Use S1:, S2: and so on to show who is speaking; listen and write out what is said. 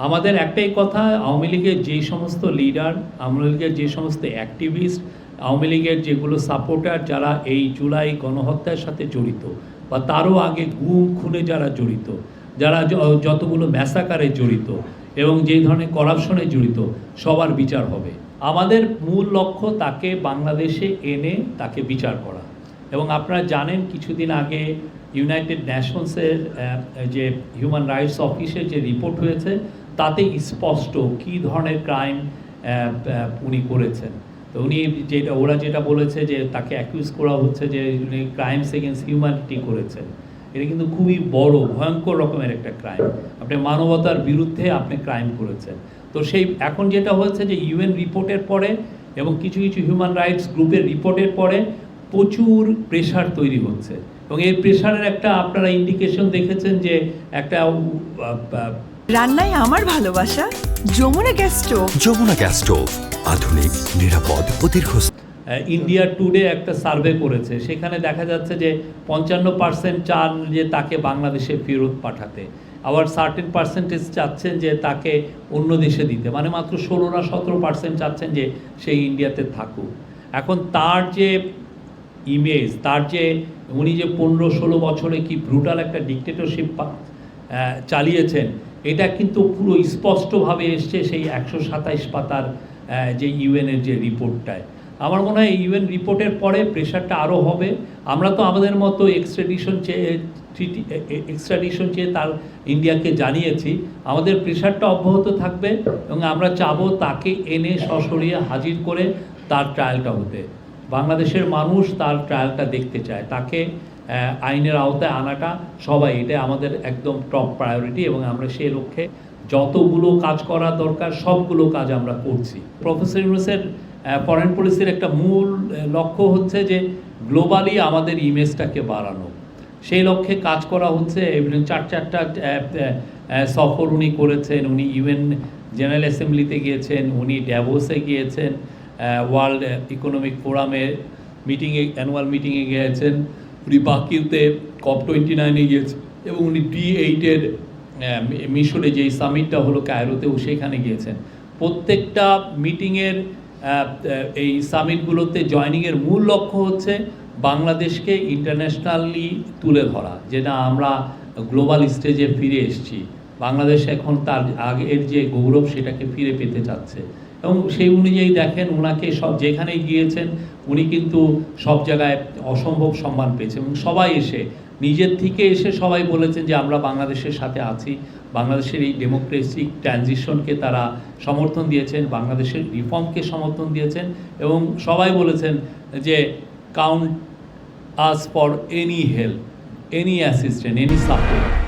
S1: আমাদের একটাই কথা, আওয়ামী লীগের যেই সমস্ত লিডার, আওয়ামী লীগের যে সমস্ত অ্যাক্টিভিস্ট, আওয়ামী লীগের যেগুলো সাপোর্টার যারা এই জুলাই গণহত্যার সাথে জড়িত বা তারও আগে গুম খুনে যারা জড়িত, যারা যতগুলো ম্যাসাকারে জড়িত এবং যেই ধরনের করাপশনে জড়িত, সবার বিচার হবে। আমাদের মূল লক্ষ্য তাকে বাংলাদেশে এনে তাকে বিচার করা। এবং আপনারা জানেন কিছুদিন আগে ইউনাইটেড নেশনসের যে হিউম্যান রাইটস অফিসের যে রিপোর্ট হয়েছে তাতে স্পষ্ট কী ধরনের ক্রাইম উনি করেছেন। তো উনি ওরা যেটা বলেছে যে তাকে অ্যাকিউজ করা হচ্ছে যে উনি ক্রাইমস এগেন্স্ট হিউম্যানিটি করেছেন। এটা কিন্তু খুবই বড় ভয়ঙ্কর রকমের একটা ক্রাইম। আপনি মানবতার বিরুদ্ধে আপনি ক্রাইম করেছেন। তো সেই এখন যেটা হচ্ছে যে ইউএন রিপোর্টের পরে এবং কিছু কিছু হিউম্যান রাইটস গ্রুপের রিপোর্টের পরে প্রচুর প্রেশার তৈরি হচ্ছে এবং এই প্রেশারের একটা আপনারা ইন্ডিকেশন দেখেছেন যে একটা
S2: রান্নায় আমার ভালোবাসা Jamuna gas stove.
S3: Jamuna gas stove, আধুনিক, নিরাপদ ও দীর্ঘস্থায়ী।
S1: ইন্ডিয়া টুডে একটা সার্ভে করেছে, সেখানে দেখা যাচ্ছে যে 55% চান যে তাকে বাংলাদেশে ফেরত পাঠাতে, আবার সার্টেন পার্সেন্টেজ চাচ্ছেন যে তাকে অন্য দেশে দিতে, মানে মাত্র 16-17% চাচ্ছেন যে সেই ইন্ডিয়াতে থাকুক। এখন তার যে ইমেজ, তার যে উনি যে 15-16 বছরে কি ব্রুটাল একটা ডিক্টেটরশিপ চালিয়েছেন, এটা কিন্তু পুরো স্পষ্টভাবে এসছে সেই 127 পাতার যে ইউএনের যে রিপোর্টটায়। আমার মনে হয় ইউএন রিপোর্টের পরে প্রেশারটা আরও হবে। আমরা তো আমাদের মতো এক্সট্রাডিশন চেয়ে তার ইন্ডিয়াকে জানিয়েছি, আমাদের প্রেশারটা অব্যাহত থাকবে এবং আমরা চাবো তাকে এনে সশরীরে হাজির করে তার ট্রায়ালটা হতে। বাংলাদেশের মানুষ তার ট্রায়ালটা দেখতে চায়, তাকে আইনের আওতায় আনাটা সবাই, এটা আমাদের একদম টপ প্রায়োরিটি এবং আমরা সেই লক্ষ্যে যতগুলো কাজ করা দরকার সবগুলো কাজ আমরা করছি। প্রফেসর ইউনূসের ফরেন পলিসির একটা মূল লক্ষ্য হচ্ছে যে গ্লোবালি আমাদের ইমেজটাকে বাড়ানো, সেই লক্ষ্যে কাজ করা হচ্ছে। চারটা সফর উনি করেছেন, উনি ইউএন জেনারেল অ্যাসেম্বলিতে গিয়েছেন, উনি ড্যাভোসে গিয়েছেন, ওয়ার্ল্ড ইকোনমিক ফোরামে মিটিংয়ে, অ্যানুয়াল মিটিংয়ে গিয়েছেন, উনি বাকিতে COP29 গিয়েছেন এবং উনি D8 মিশরে যেই সামিটটা হলো কায়রোতেও সেখানে গিয়েছেন। প্রত্যেকটা মিটিংয়ের এই সামিটগুলোতে জয়নিংয়ের মূল লক্ষ্য হচ্ছে বাংলাদেশকে ইন্টারন্যাশনালি তুলে ধরা, যে না আমরা গ্লোবাল স্টেজে ফিরে এসেছি, বাংলাদেশ এখন তার আগের যে গৌরব সেটাকে ফিরে পেতে চাচ্ছে। এবং সেই অনুযায়ী দেখেন ওনাকে সব যেখানে গিয়েছেন উনি কিন্তু সব জায়গায় অসম্ভব সম্মান পেয়েছেন এবং সবাই এসে নিজের থেকে এসে সবাই বলেছেন যে আমরা বাংলাদেশের সাথে আছি, বাংলাদেশের এই ডেমোক্রেসিক ট্রানজিশনকে তারা সমর্থন দিয়েছেন, বাংলাদেশের রিফর্মকে সমর্থন দিয়েছেন এবং সবাই বলেছেন যে count us for any help, any assistant, any support.